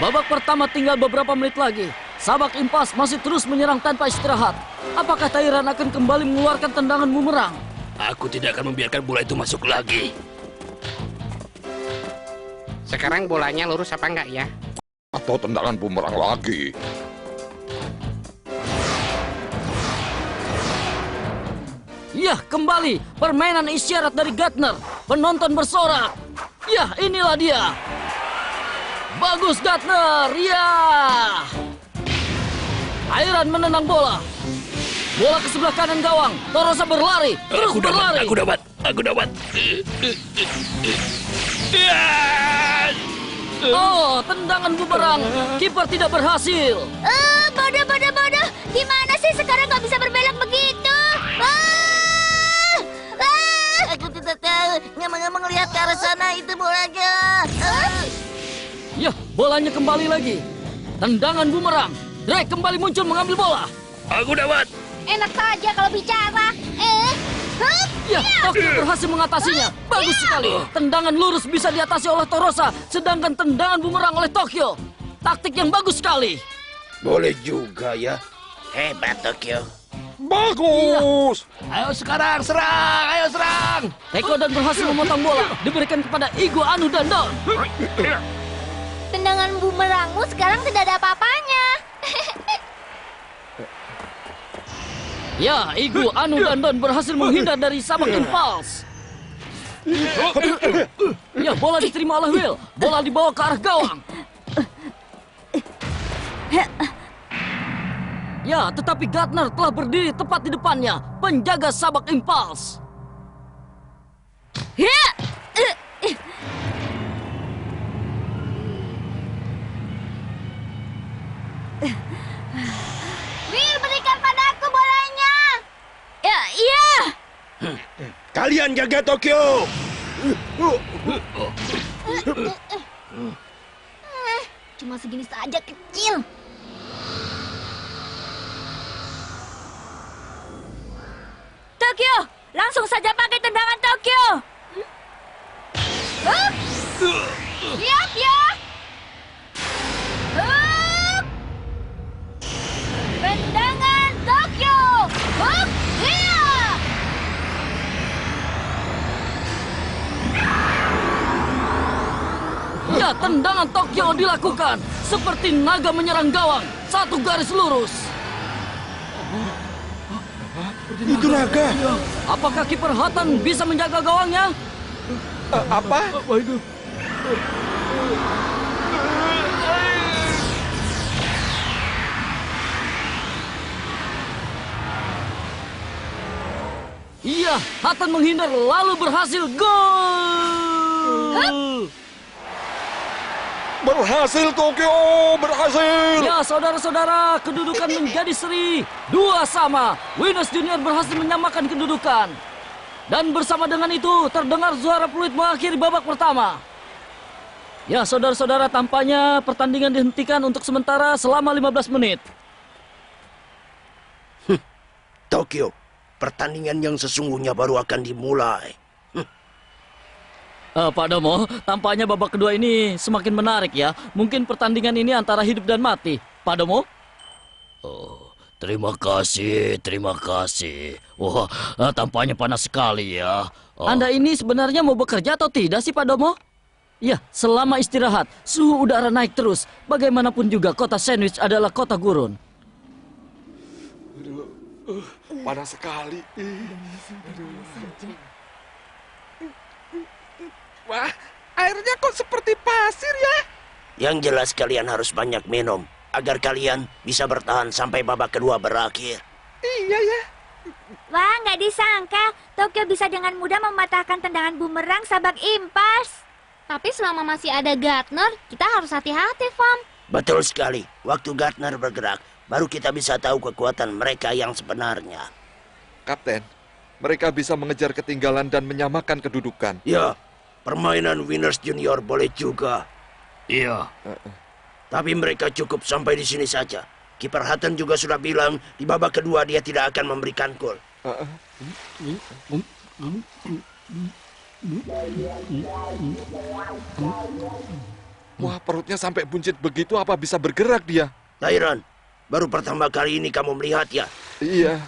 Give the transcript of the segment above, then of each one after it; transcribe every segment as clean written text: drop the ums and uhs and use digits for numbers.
Babak pertama tinggal beberapa menit lagi. Sabak Impas masih terus menyerang tanpa istirahat. Apakah Tairan akan kembali mengeluarkan tendangan bumerang? Aku tidak akan membiarkan bola itu masuk lagi. Sekarang bolanya lurus apa enggak ya? Atau tendangan bumerang lagi? Yah, kembali. Permainan isyarat dari Gardner. Penonton bersorak. Yah, inilah dia. Bagus Gardner, ya. Tairan menendang bola. Bola ke sebelah kanan gawang. Torosa berlari, terus berlari. Aku dapat. Oh, tendangan bumerang. Kiper tidak berhasil. Bodoh. Gimana sih sekarang nggak bisa berbelok begitu? Aku tidak tahu. Nggak lihat ke arah sana, itu bolanya. Yah, bolanya kembali lagi. Tendangan bumerang. Drake kembali muncul mengambil bola. Aku dapat. Enak saja kalau bicara. Ya, Tokyo berhasil mengatasinya. Bagus sekali. Tendangan lurus bisa diatasi oleh Torosa, sedangkan tendangan bumerang oleh Tokyo. Taktik yang bagus sekali. Boleh juga ya. Hebat Tokyo. Bagus! Ayo sekarang serang, ayo serang. Teko dan berhasil memotong bola. Diberikan kepada Igo Anu dan Don. Tendangan bumerangmu sekarang tidak ada apa-apanya. Ya, Igo Anu dan Don berhasil menghindar dari Sabak Impulse. Ya, bola diterima oleh Will. Bola dibawa ke arah gawang. Ya, tetapi Gardner telah berdiri tepat di depannya, penjaga Sabak Impulse. Will, berikan padaku bolanya. Ya, iya. Kalian jaga Tokyo. Cuma segini saja kecil. Tokyo, langsung saja pakai tendangan Tokyo. Siap ya. Tendangan Tokyo. Iya. Ya, tendangan Tokyo dilakukan. Seperti naga menyerang gawang. Satu garis lurus. Itu naga. Apakah kiper Hatan bisa menjaga gawangnya? Apa? Iya, Hatan menghindar lalu berhasil gol. Berhasil, Tokyo! Berhasil! Ya, saudara-saudara, kedudukan menjadi seri. 2-2. Winners Junior berhasil menyamakan kedudukan. Dan bersama dengan itu, terdengar suara peluit mengakhiri babak pertama. Ya, saudara-saudara, tampaknya pertandingan dihentikan untuk sementara selama 15 menit. Tokyo, pertandingan yang sesungguhnya baru akan dimulai. Pak Domo, tampaknya babak kedua ini semakin menarik ya. Mungkin pertandingan ini antara hidup dan mati. Pak Domo? Oh, terima kasih, terima kasih. Wah, tampaknya panas sekali ya. Anda ini sebenarnya mau bekerja atau tidak sih, Pak Domo? Ya, selama istirahat, suhu udara naik terus. Bagaimanapun juga kota Sandwich adalah kota gurun. Panas sekali. Wah, airnya kok seperti pasir ya? Yang jelas kalian harus banyak minum, agar kalian bisa bertahan sampai babak kedua berakhir. Iya ya. Wah, nggak disangka Tokyo bisa dengan mudah mematahkan tendangan bumerang sabak impas. Tapi selama masih ada Gardner, kita harus hati-hati, Fam. Betul sekali, waktu Gardner bergerak, baru kita bisa tahu kekuatan mereka yang sebenarnya. Kapten, mereka bisa mengejar ketinggalan dan menyamakan kedudukan. Ya, permainan Winners Junior boleh juga. Iya. Tapi mereka cukup sampai di sini saja. Kiper Hutton juga sudah bilang di babak kedua dia tidak akan memberikan gol. Wah, perutnya sampai buncit begitu, apa bisa bergerak dia? Tyron, baru pertama kali ini kamu melihat ya? Iya.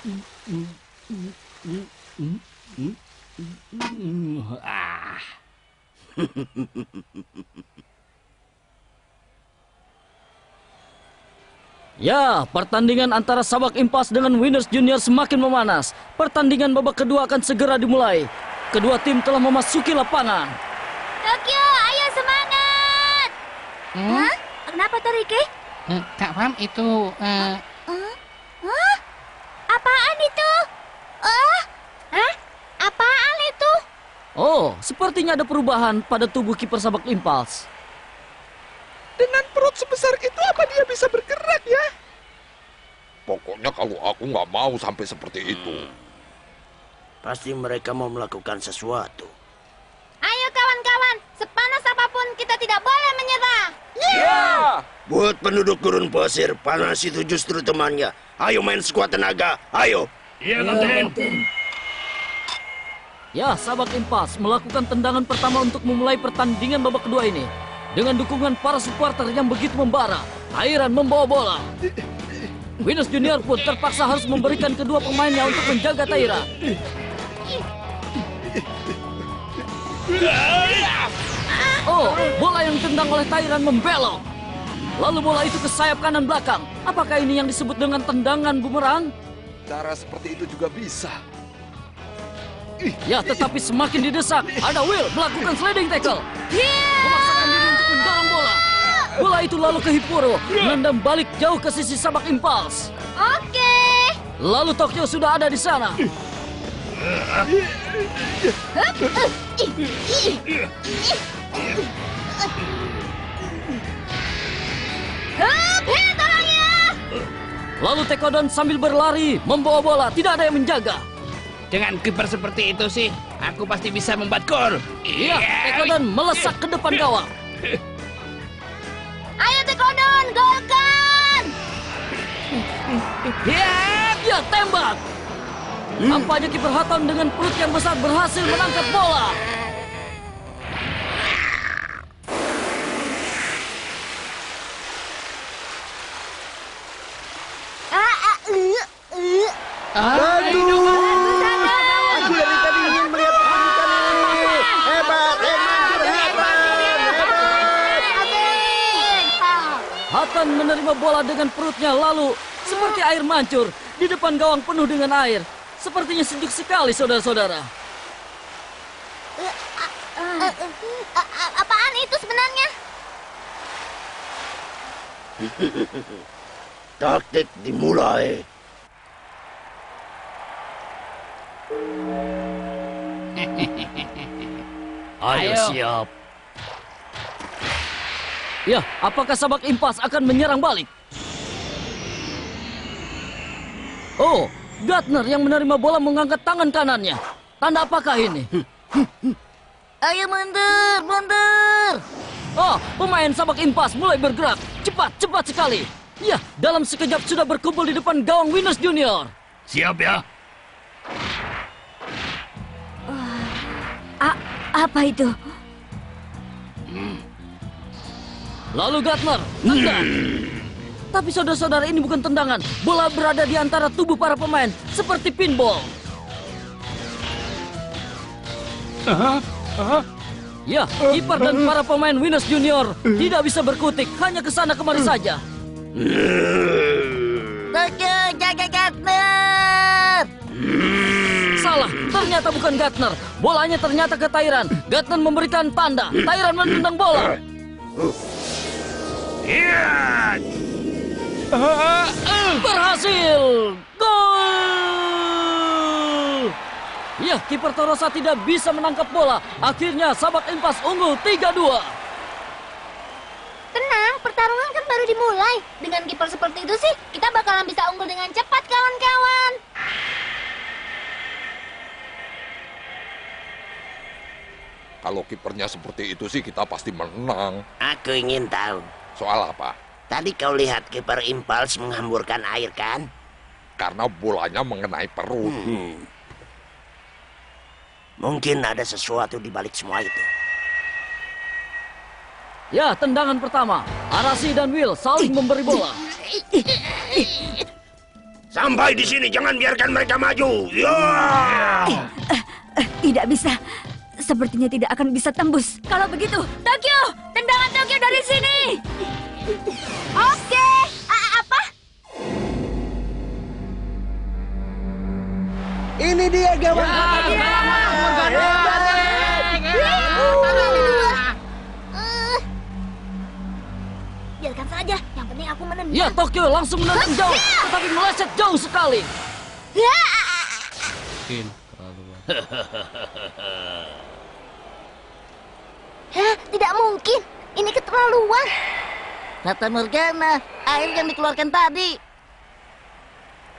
Ya, pertandingan antara Sabak Impas dengan Winners Junior semakin memanas. Pertandingan babak kedua akan segera dimulai. Kedua tim telah memasuki lapangan. Tokyo, ayo semangat! Hah? Kenapa tuh, Ricky? Kak Fam, itu... Hah? Apaan itu? Hah? Apaan itu? Oh, sepertinya ada perubahan pada tubuh kiper Sabak Impas. Dengan perut sebesar itu apa dia bisa bergerak ya? Pokoknya kalau aku nggak mau sampai seperti itu. Pasti mereka mau melakukan sesuatu. Ayo kawan-kawan, sepanas apapun kita tidak boleh menyerah. Buat penduduk gurun pasir, panas itu justru temannya. Ayo main sekuat tenaga, ayo. Ya, Sabak Impas melakukan tendangan pertama untuk memulai pertandingan babak kedua ini. Dengan dukungan para supporter yang begitu membara, Airan membawa bola. Winners Junior pun terpaksa harus memberikan kedua pemainnya untuk menjaga Taira. Oh, bola yang ditendang oleh Tairan membelok. Lalu bola itu ke sayap kanan belakang. Apakah ini yang disebut dengan tendangan bumerang? Cara seperti itu juga bisa. Ya, tetapi semakin didesak. Ada Will melakukan sliding tackle. Memaksakan diri untuk mendorong bola. Bola itu lalu ke Hipporo, menendang balik jauh ke sisi Sabak Impas. Oke. Lalu Tokyo sudah ada di sana. Tolong ya. Lalu Tekodon sambil berlari membawa bola, tidak ada yang menjaga. Dengan kiper seperti itu sih, aku pasti bisa membuat gol. Iya, Tekodon melesak ke depan gawang. Ayo Tekodon, golkan. Ya, tembak. Nampaknya kiper Haton dengan perut yang besar berhasil menangkap bola. Aku dari tadi ingin melihat pertunjukan ini. Hebat, Haton menerima bola dengan perutnya lalu seperti air mancur di depan gawang penuh dengan air. Sepertinya sejuk sekali, saudara-saudara. Apaan itu sebenarnya? Taktik dimulai. Ayo siap. Ya, apakah Sabak Impas akan menyerang balik? Oh, Gardner yang menerima bola mengangkat tangan kanannya. Tanda apakah ini? Ayo mundur, mundur. Oh, pemain Sabak Impas mulai bergerak. Cepat, cepat sekali. Ya, dalam sekejap sudah berkumpul di depan gawang Winners Junior. Siap ya. Apa itu? Lalu Gardner, tendang. Tapi saudara-saudara ini bukan tendangan. Bola berada di antara tubuh para pemain, seperti pinball. Ya, kiper dan para pemain Winners Junior tidak bisa berkutik, hanya ke sana kemari saja. Tokyo, jaga Gardner. Salah, ternyata bukan Gardner. Bolanya ternyata ke Tyran. Gardner memberikan tanda. Tyran menendang bola. Berhasil! Gol! Ya, kiper Torosa tidak bisa menangkap bola. Akhirnya Sabak Impas unggul 3-2. Tenang, pertarungan kan baru dimulai. Dengan kiper seperti itu sih, kita bakalan bisa unggul dengan cepat, kawan-kawan. Kalau kipernya seperti itu sih kita pasti menang. Aku ingin tahu. Soal apa? Tadi kau lihat kiper Impulse menghamburkan air kan? Karena bolanya mengenai perut. Mungkin ada sesuatu di balik semua itu. Ya, tendangan pertama. Arasi dan Will saling memberi bola. Sampai di sini, jangan biarkan mereka maju. Ya! Tidak bisa. Sepertinya tidak akan bisa tembus. Kalau begitu, Tokyo! Tendangan Tokyo dari sini! Oke. Apa? Ini dia gawang. Biarkan saja. Yang penting aku menendang. Ya, Tokyo langsung menendang jauh, tetapi meleset jauh sekali. Hah, tidak mungkin. Ini keterlaluan. Fata Morgana, air yang dikeluarkan tadi.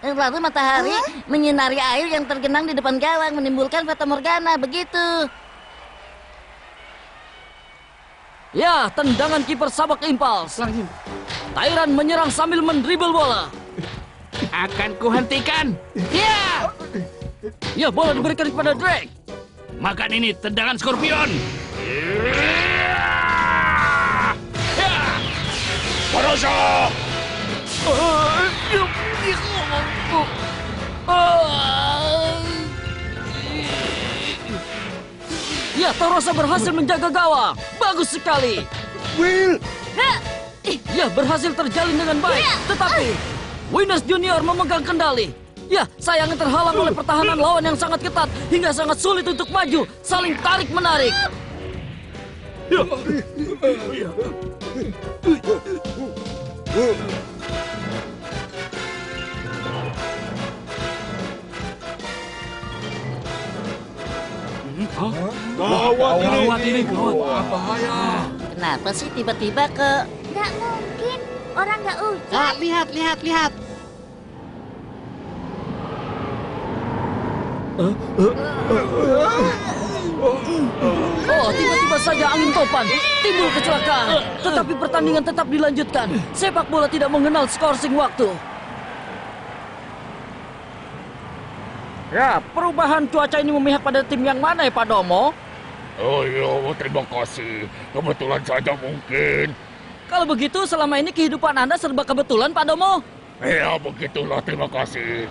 Lalu matahari menyinari air yang tergenang di depan gawang, menimbulkan Fata Morgana, begitu. Ya, tendangan kiper Sabak Impulse. Tyran menyerang sambil mendribble bola. Akan kuhentikan. Ya! Ya, bola diberikan kepada Drake. Makan ini tendangan Scorpion. Torosa! Ya, Torosa berhasil menjaga gawang. Bagus sekali. Will. Ya, berhasil terjalin dengan baik. Tetapi Winners Junior memegang kendali. Ya, sayangnya terhalang oleh pertahanan lawan yang sangat ketat hingga sangat sulit untuk maju, saling tarik-menarik. Gawat ini. Kenapa sih tiba-tiba ke... Nggak mungkin. Orang nggak hujan. Lihat. Oh, tiba-tiba saja angin topan, timbul kecelakaan. Tetapi pertandingan tetap dilanjutkan. Sepak bola tidak mengenal skorsing waktu. Ya, perubahan cuaca ini memihak pada tim yang mana ya, Pak Domo? Oh iya, terima kasih. Kebetulan saja mungkin. Kalau begitu, selama ini kehidupan Anda serba kebetulan, Pak Domo? Ya, begitulah, terima kasih.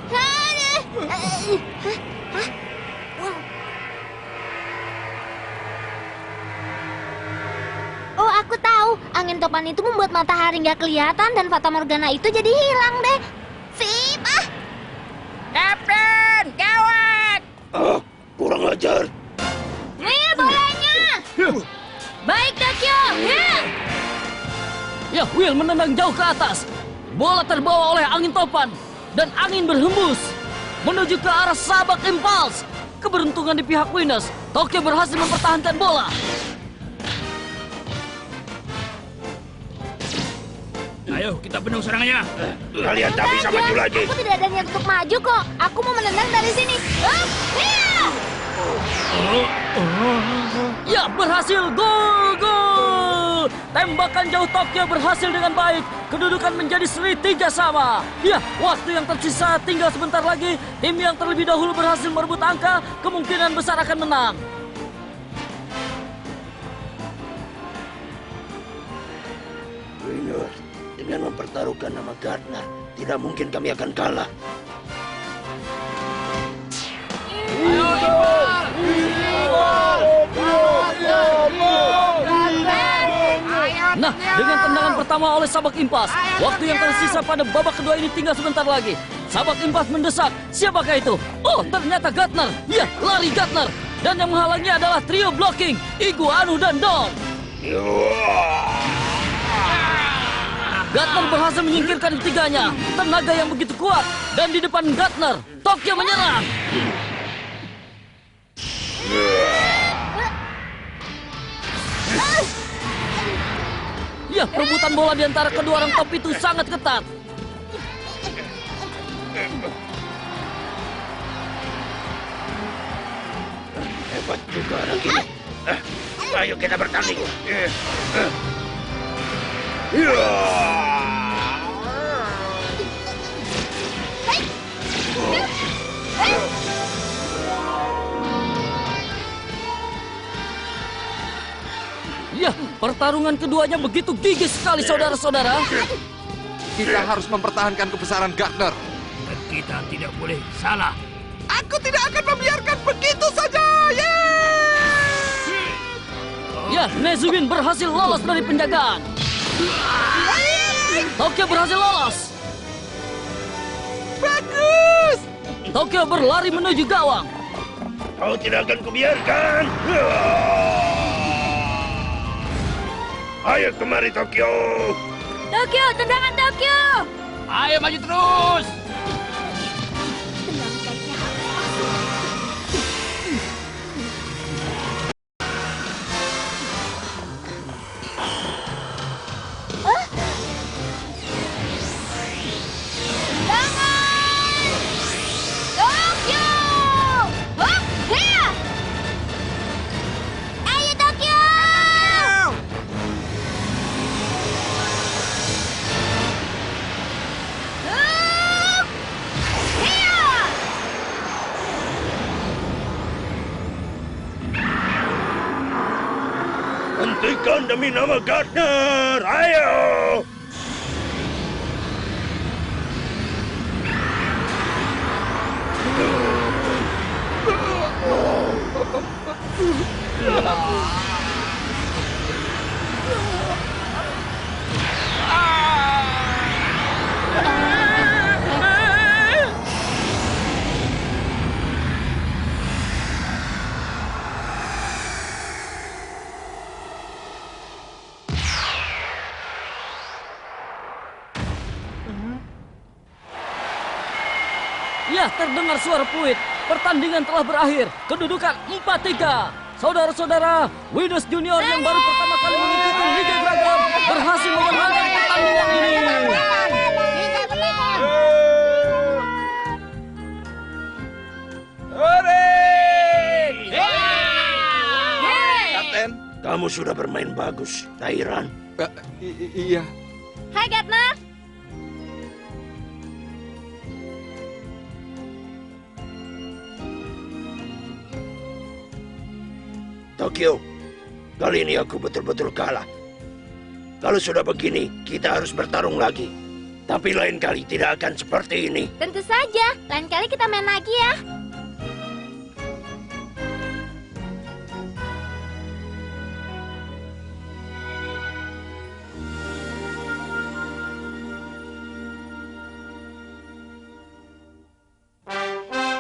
Oh, aku tahu. Angin topan itu membuat matahari nggak kelihatan dan Fata Morgana itu jadi hilang deh. Sip, Kapten, gawat! Ah, kurang ajar. Will, bolanya. Baik, Tokyo. Ya. Ya, Will menendang jauh ke atas. Bola terbawa oleh angin topan. Dan angin berhembus menuju ke arah Sabak Impulse. Keberuntungan di pihak Winners. Tokyo berhasil mempertahankan bola. Ayo, kita penuh serangannya. Kalian tak bisa maju lagi. Aku tidak ada niat untuk maju kok. Aku mau menendang dari sini. Hiya! Ya, berhasil. Gol, gol. Tembakan jauh Tokyo berhasil dengan baik. Kedudukan menjadi seri 3 sama. Ya, waktu yang tersisa tinggal sebentar lagi. Tim yang terlebih dahulu berhasil merebut angka, kemungkinan besar akan menang. Winner, dengan mempertaruhkan nama Gardner, tidak mungkin kami akan kalah. Nah, dengan tendangan pertama oleh Sabak Impas, waktu yang tersisa pada babak kedua ini tinggal sebentar lagi. Sabak Impas mendesak. Siapakah itu? Oh, ternyata Gardner. Ya, lari Gardner. Dan yang menghalangnya adalah trio blocking, Igu, Anu, dan Dom. Gardner berhasil menyingkirkan ketiganya. Tenaga yang begitu kuat. Dan di depan Gardner, Tokyo menyerang. Ya, perebutan bola di antara kedua orang top itu sangat ketat. Hebat juga anak ini. Ayo kita bertanding. Ya, pertarungan keduanya begitu gigih sekali, saudara-saudara. Kita harus mempertahankan kebesaran Gardner. Dan kita tidak boleh salah. Aku tidak akan membiarkan begitu saja. Ya, Nezumin berhasil lolos dari penjagaan. Tokyo berhasil lolos. Bagus. Tokyo berlari menuju gawang. Kau tidak akan kubiarkan. Ayo kemari Tokyo. Tokyo, tendangan Tokyo! Ayo maju terus. Tokyo! Hiya! Ayo Tokyo! Hiya! Hentikan demi nama Gardner. Ayo. Ya, terdengar suara peluit. Pertandingan telah berakhir. Kedudukan 4-3. Saudara-saudara, Winners Junior yang baru pertama kali mengikuti Liga Dragon berhasil memenangkan pertandingan ini. Kapten. Kamu sudah bermain bagus, Tairan. Iya. Hai Gardner. Tokyo, kali ini aku betul-betul kalah. Kalau sudah begini, kita harus bertarung lagi. Tapi lain kali tidak akan seperti ini. Tentu saja. Lain kali kita main lagi ya.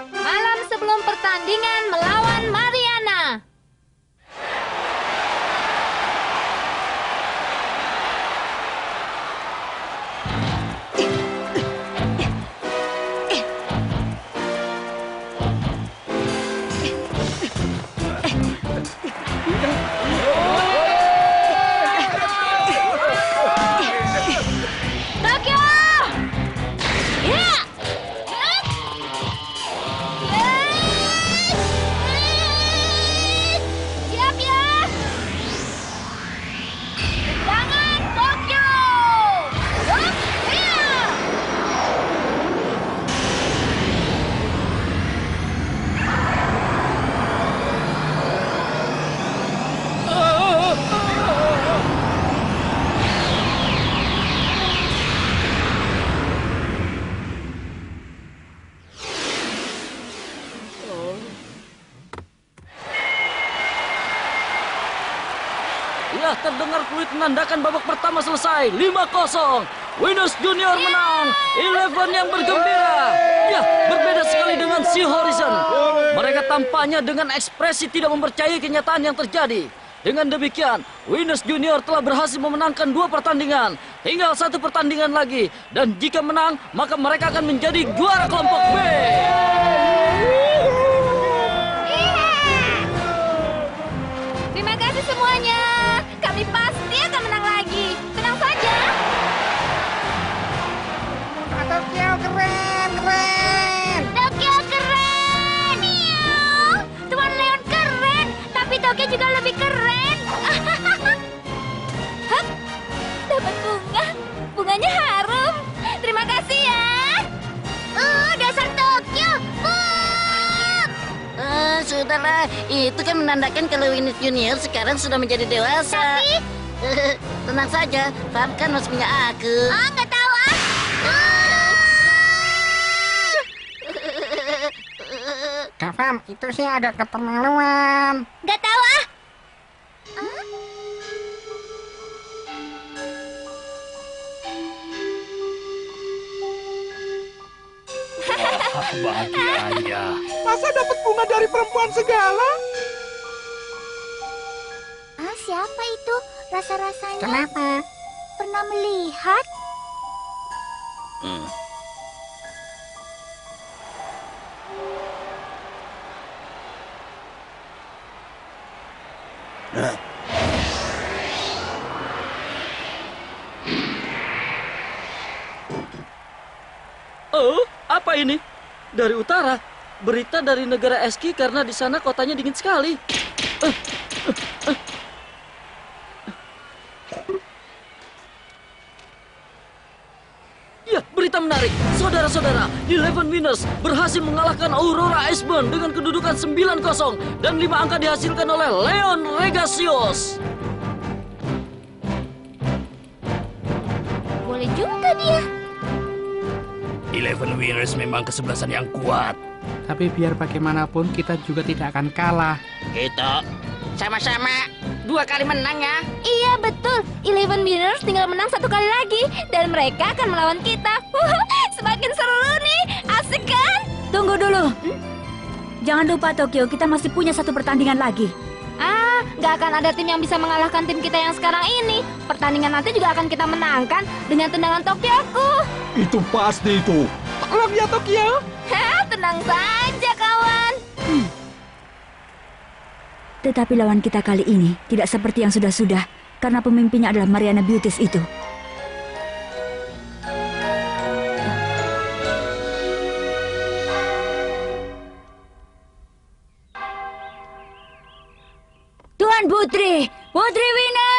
Malam sebelum pertandingan melawan Mariana. sudah terdengar fluid menandakan babak pertama selesai. 5-0. Winners Junior menang. 11 yang bergembira. Ya, berbeda sekali dengan Sea Horizon. Mereka tampaknya dengan ekspresi tidak mempercayai kenyataan yang terjadi. Dengan demikian, Winners Junior telah berhasil memenangkan 2 pertandingan. Tinggal 1 pertandingan lagi. Dan jika menang, maka mereka akan menjadi juara kelompok B. Terima kasih semuanya. Kami pasti akan menang lagi. Tenang saja. Tokyo keren, keren. Tokyo keren. Miau. Tuan Leon keren. Tapi Tokyo juga lebih keren. Hap. Dapat bunga. Bunganya harum. Terima kasih ya. Dasar Tokyo. Sudahlah, itu kan menandakan kalau Winners Junior sekarang sudah menjadi dewasa. Tapi... Tenang saja, Fam kan masih punya aku. nggak tahu ah. Kak Fam, itu sih ada keterlaluan. Nggak tahu ah. Bahagianya. Masa dapat bunga dari perempuan segala? Siapa itu? Rasa-rasanya Kenapa? pernah melihat. Oh, apa ini? Dari utara. Berita dari negara Eski karena di sana kotanya dingin sekali. Ya, berita menarik. Saudara-saudara, 11 Winners berhasil mengalahkan Aurora Iceburn dengan kedudukan 9-0 dan 5 angka dihasilkan oleh Leon Regasios. Boleh juga dia. 11 Winners memang kesebelasan yang kuat. Tapi biar bagaimanapun kita juga tidak akan kalah. Kita sama-sama 2 kali menang ya. Iya betul. 11 Winners tinggal menang 1 kali lagi dan mereka akan melawan kita. Semakin seru nih, asik kan? Tunggu dulu. Jangan lupa Tokyo, kita masih punya 1 pertandingan lagi. Nggak akan ada tim yang bisa mengalahkan tim kita yang sekarang ini. Pertandingan nanti juga akan kita menangkan dengan tendangan Tokyoku. Itu pasti itu. Tolong ya Tokyo. Tenang saja kawan. Tetapi lawan kita kali ini tidak seperti yang sudah-sudah, karena pemimpinnya adalah Mariana Beauties itu. Tuan Putri! Putri Wina!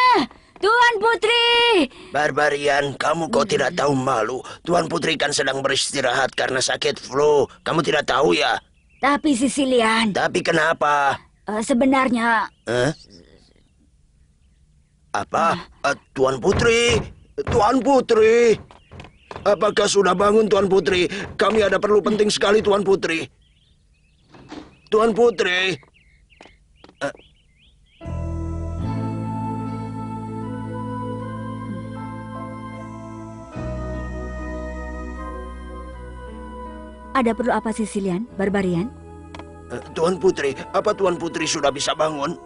Tuan Putri! Barbarian, kamu kok tidak tahu malu? Tuan Putri kan sedang beristirahat karena sakit flu. Kamu tidak tahu ya? Tapi Sicilian, Tapi kenapa? sebenarnya... Apa? Tuan Putri? Tuan Putri? Apakah sudah bangun Tuan Putri? Kami ada perlu penting sekali Tuan Putri. Tuan Putri? Ada perlu apa Sicilian, Barbarian? Tuan Putri, apa Tuan Putri sudah bisa bangun?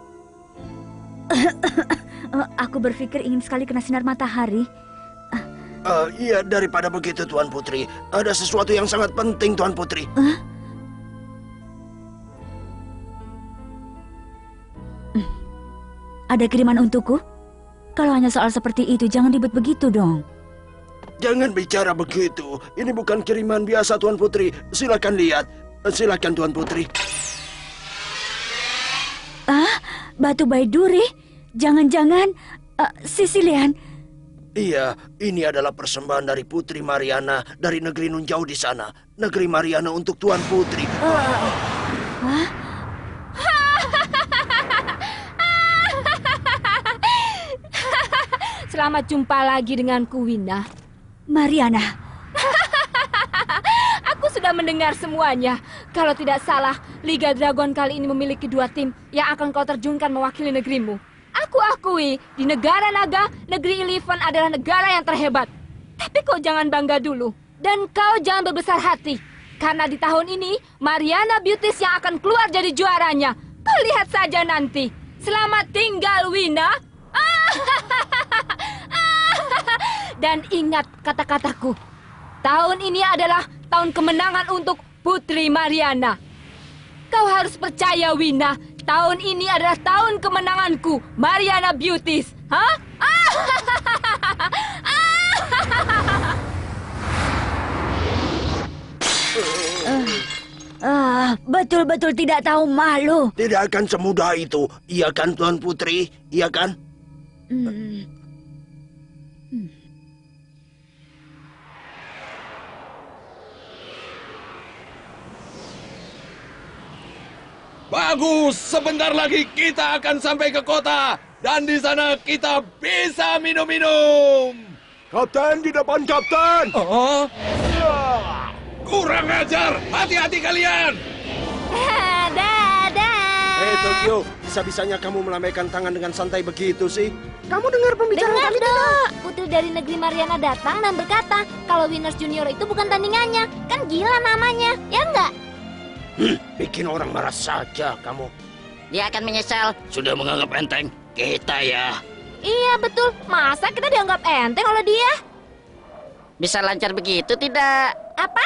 Aku berpikir ingin sekali kena sinar matahari. Iya, daripada begitu Tuan Putri. Ada sesuatu yang sangat penting Tuan Putri. Ada kiriman untukku? Kalau hanya soal seperti itu, jangan ribet begitu dong. Jangan bicara begitu. Ini bukan kiriman biasa Tuan Putri. Silakan lihat. Silakan Tuan Putri. Batu Baiduri? Jangan-jangan Sicilian? Iya, ini adalah persembahan dari Putri Mariana dari negeri nun jauh di sana. Negeri Mariana untuk Tuan Putri. Selamat jumpa lagi denganku, Wina. Mariana. Aku sudah mendengar semuanya. Kalau tidak salah, Liga Dragon kali ini memiliki 2 tim yang akan kau terjunkan mewakili negerimu. Aku Aku akui, di negara naga, negeri Eleven adalah negara yang terhebat. Tapi kau jangan bangga dulu. Dan kau jangan berbesar hati. Karena di tahun ini, Mariana Beauties yang akan keluar jadi juaranya. Kau lihat saja nanti. Selamat tinggal, Wina. Dan ingat kata-kataku. Tahun ini adalah tahun kemenangan untuk Putri Mariana. Kau harus percaya, Wina. Tahun ini adalah tahun kemenanganku, Mariana Beauties. Hah? Betul-betul tidak tahu malu. Tidak akan semudah itu. Iya kan, Tuan Putri? Iya kan? Bagus, sebentar lagi kita akan sampai ke kota. Dan di sana kita bisa minum-minum. Kapten, di depan, Kapten! Oh? Kurang ajar, hati-hati kalian. Dadah. Hei, Tokyo, bisa-bisanya kamu melambaikan tangan dengan santai begitu sih? Kamu dengar pembicaraan Dengar kami tidak? dong, Putri dari negeri Mariana datang dan berkata kalau Winners Junior itu bukan tandingannya. Kan gila namanya, ya enggak? Bikin orang marah saja kamu. Dia akan menyesal. Sudah menganggap enteng kita ya. Iya betul, masa kita dianggap enteng oleh dia? Bisa lancar begitu tidak? Apa?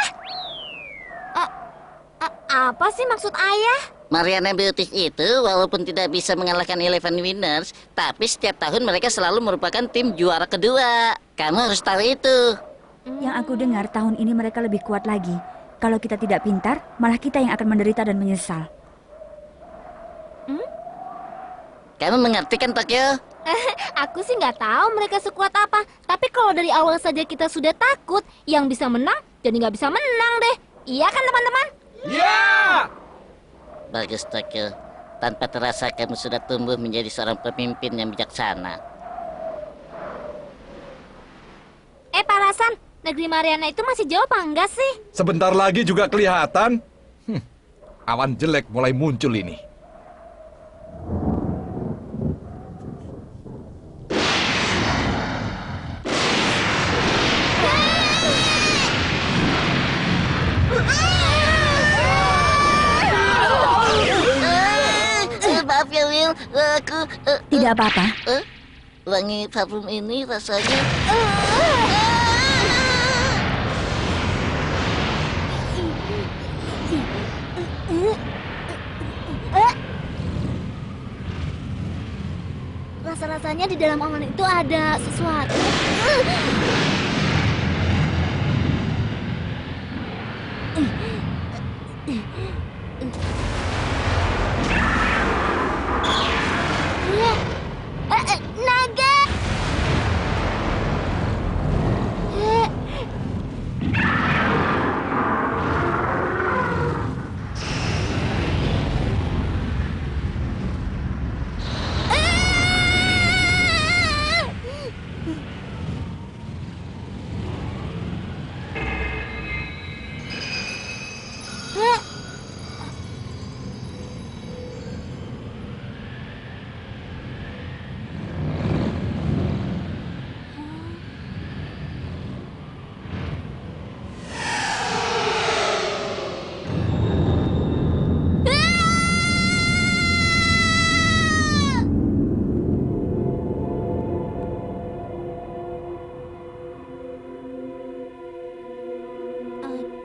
Apa sih maksud ayah? Mariana Beauties itu walaupun tidak bisa mengalahkan Eleven Winners, tapi setiap tahun mereka selalu merupakan tim juara kedua. Kamu harus tahu itu. Yang aku dengar tahun ini mereka lebih kuat lagi. Kalau kita tidak pintar, malah kita yang akan menderita dan menyesal. Kamu mengerti kan, Tokyo? Aku sih nggak tahu mereka sekuat apa. Tapi kalau dari awal saja kita sudah takut, yang bisa menang jadi nggak bisa menang deh. Iya kan teman-teman? Ya! Bagus, Tokyo. Tanpa terasa kamu sudah tumbuh menjadi seorang pemimpin yang bijaksana. Pak Rasan, negeri Mariana itu masih jauh apa enggak sih? Sebentar lagi juga kelihatan. Awan jelek mulai muncul ini. Maaf ya, Will. Aku... Tidak apa-apa. wangi parfum ini rasanya... Rasa-rasanya di dalam awan itu ada sesuatu. Naga!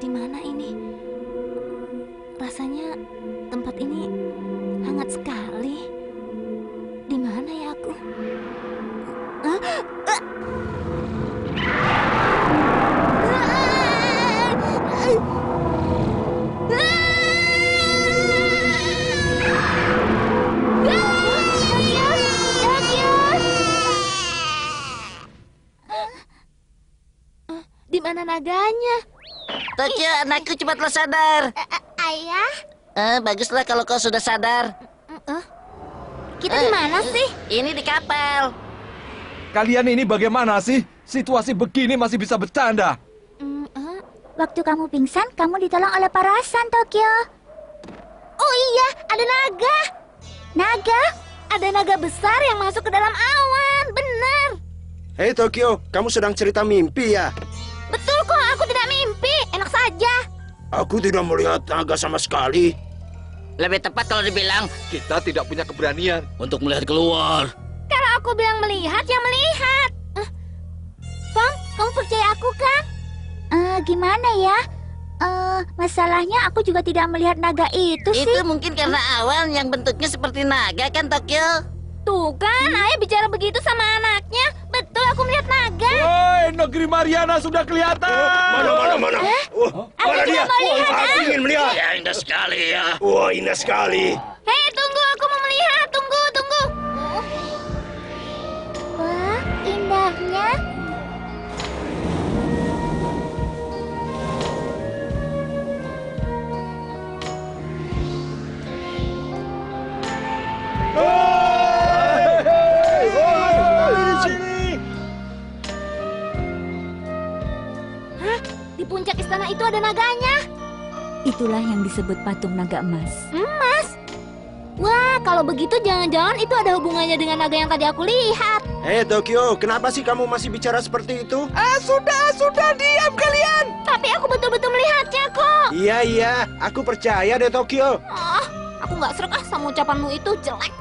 Di mana ini? Rasanya tempat ini hangat sekali. Di mana ya aku? Di mana naganya? Tokyo, anakku cepatlah sadar. Ayah? Baguslah kalau kau sudah sadar. Kita di mana sih? Ini di kapal. Kalian ini bagaimana sih? Situasi begini masih bisa bercanda. Waktu kamu pingsan, kamu ditolong oleh Parasan, Tokyo. Oh iya, ada naga. Naga? ada naga besar yang masuk ke dalam awan. Benar. Hei Tokyo, kamu sedang cerita mimpi ya? Betul kok, aku tidak mimpi. Enak saja. Aku tidak melihat naga sama sekali. Lebih tepat kalau dibilang Kita tidak punya keberanian. untuk melihat keluar. Kalau aku bilang melihat, ya melihat. Fang, kamu percaya aku kan? Gimana ya? Masalahnya aku juga tidak melihat naga itu sih. Itu mungkin karena awan yang bentuknya seperti naga kan, Tokyo? Tuh kan, ayah bicara begitu sama anaknya. Betul, aku melihat naga. Woi, negeri Mariana sudah kelihatan. Mana? Aku juga mau lihat. Aku ingin melihat. Ya, indah sekali ya. Wah, indah sekali. Hei, tunggu, aku mau melihat. Tunggu. Wah, indahnya. Di puncak istana itu ada naganya. Itulah yang disebut patung naga emas. Emas. Wah, kalau begitu jangan-jangan itu ada hubungannya dengan naga yang tadi aku lihat. Hei Tokyo, kenapa sih kamu masih bicara seperti itu? Sudah, diam kalian. Tapi aku betul-betul melihatnya kok. Iya, aku percaya deh Tokyo. Aku nggak serak sama ucapanmu itu, jelek.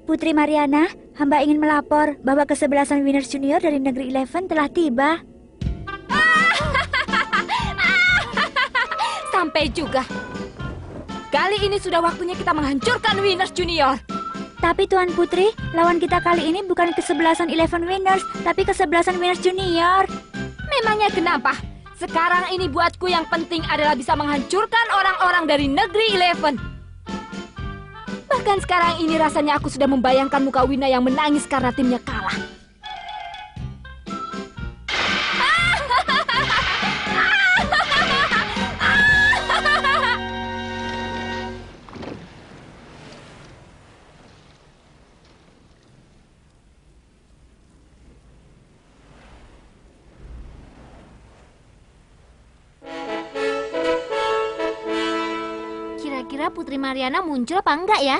Putri Mariana, hamba ingin melapor bahwa kesebelasan Winners Junior dari Negeri Eleven telah tiba. Sampai juga. Kali ini sudah waktunya kita menghancurkan Winners Junior. Tapi Tuan Putri, lawan kita kali ini bukan kesebelasan Eleven Winners, tapi kesebelasan Winners Junior. Memangnya kenapa? Sekarang ini buatku yang penting adalah bisa menghancurkan orang-orang dari Negeri Eleven. Bahkan sekarang ini rasanya aku sudah membayangkan muka Wina yang menangis karena timnya kalah. Kira-kira Putri Mariana muncul apa enggak ya?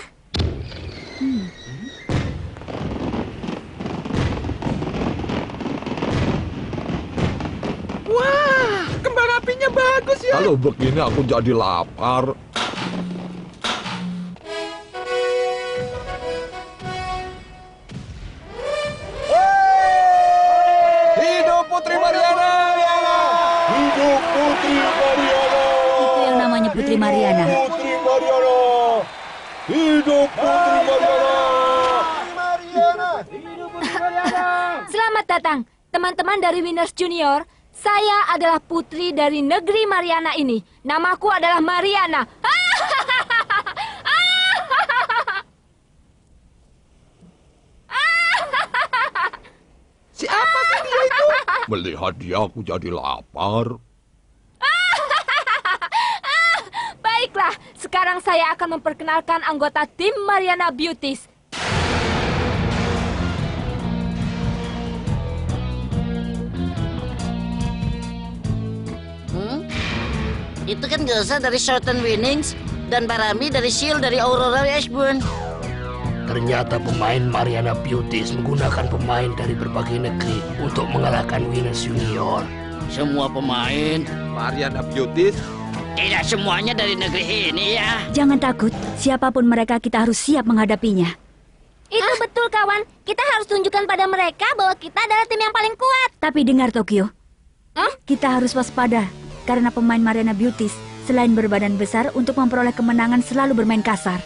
Wah, kembang apinya bagus ya. Kalau begini aku jadi lapar. Hidup Putri Mariana! Hidup Putri Mariana! Itu yang namanya Putri Mariana. Putri Mariana! Hidup Putri Mariana! Selamat datang, teman-teman dari Winners Junior. Saya adalah putri dari negeri Mariana ini. Namaku adalah Mariana. Siapa sih dia itu? Melihat dia aku jadi lapar. Baiklah, sekarang saya akan memperkenalkan anggota tim Mariana Beauties. Itu kan Gelsa dari Shorten Winnings dan Barami dari Shield dari Aurora Washburn. Ternyata pemain Mariana Beauties menggunakan pemain dari berbagai negeri untuk mengalahkan Winners Junior. Semua pemain, Mariana Beauties? tidak semuanya dari negeri ini ya. Jangan takut, siapapun mereka kita harus siap menghadapinya. Itu betul, kawan. Kita harus tunjukkan pada mereka bahwa kita adalah tim yang paling kuat. Tapi dengar Tokyo, kita harus waspada karena pemain Mariana Beauties selain berbadan besar untuk memperoleh kemenangan selalu bermain kasar.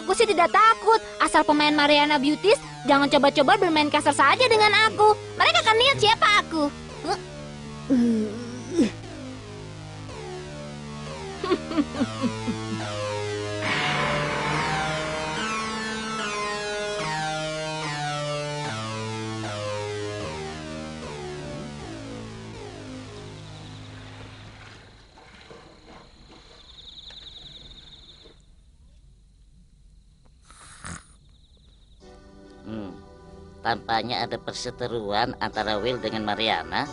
Aku sih tidak takut. Asal pemain Mariana Beauties jangan coba-coba bermain kasar saja dengan aku. Mereka akan lihat siapa aku. Tampaknya ada perseteruan antara Will dengan Mariana.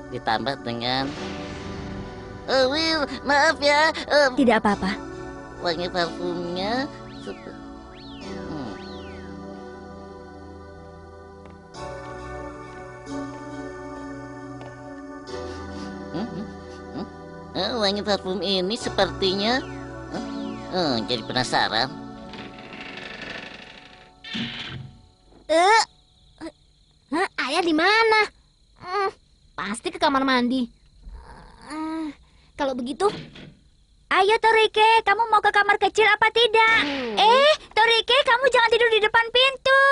Ditambah dengan... Will, maaf ya. Tidak apa-apa. Wangi parfumnya... wangi parfum ini sepertinya... jadi penasaran. Ayah di mana? Pasti ke kamar mandi. Kalau begitu, Ayo Torike, kamu mau ke kamar kecil apa tidak? Torike, kamu jangan tidur di depan pintu.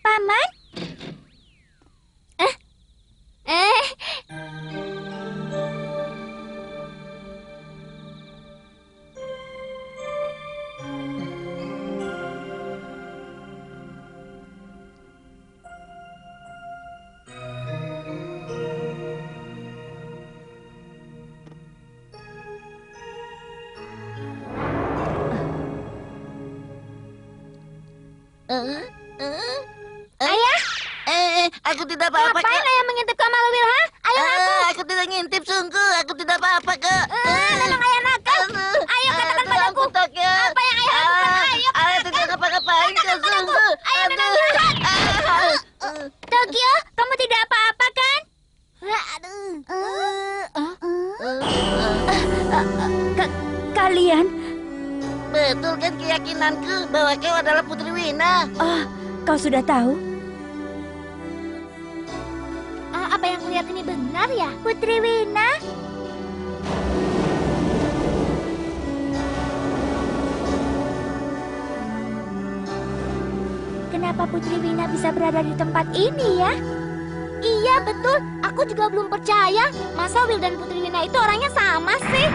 Paman? Ayah? Aku tidak apa-apa, ngapain Kak. ayah mengintip kamar Will, ha? Ayah ngaku. Aku tidak ngintip, sungguh. Aku tidak apa-apa, Kak. Memang ayah nakal. Ayo katakan padaku. Apa yang ayah lakukan? Ayo Ayah tidak ngapa-ngapain, Kak, sungguh. Ayah memang jahat. Tokyo, kamu tidak apa-apa kan? Kalian? Betul kan keyakinanku bahwa kau adalah Putri Wina? Oh, kau sudah tahu? Apa yang kulihat ini benar ya? Putri Wina? Kenapa Putri Wina bisa berada di tempat ini ya? Iya betul, aku juga belum percaya. Masa Will dan Putri Wina itu orangnya sama sih?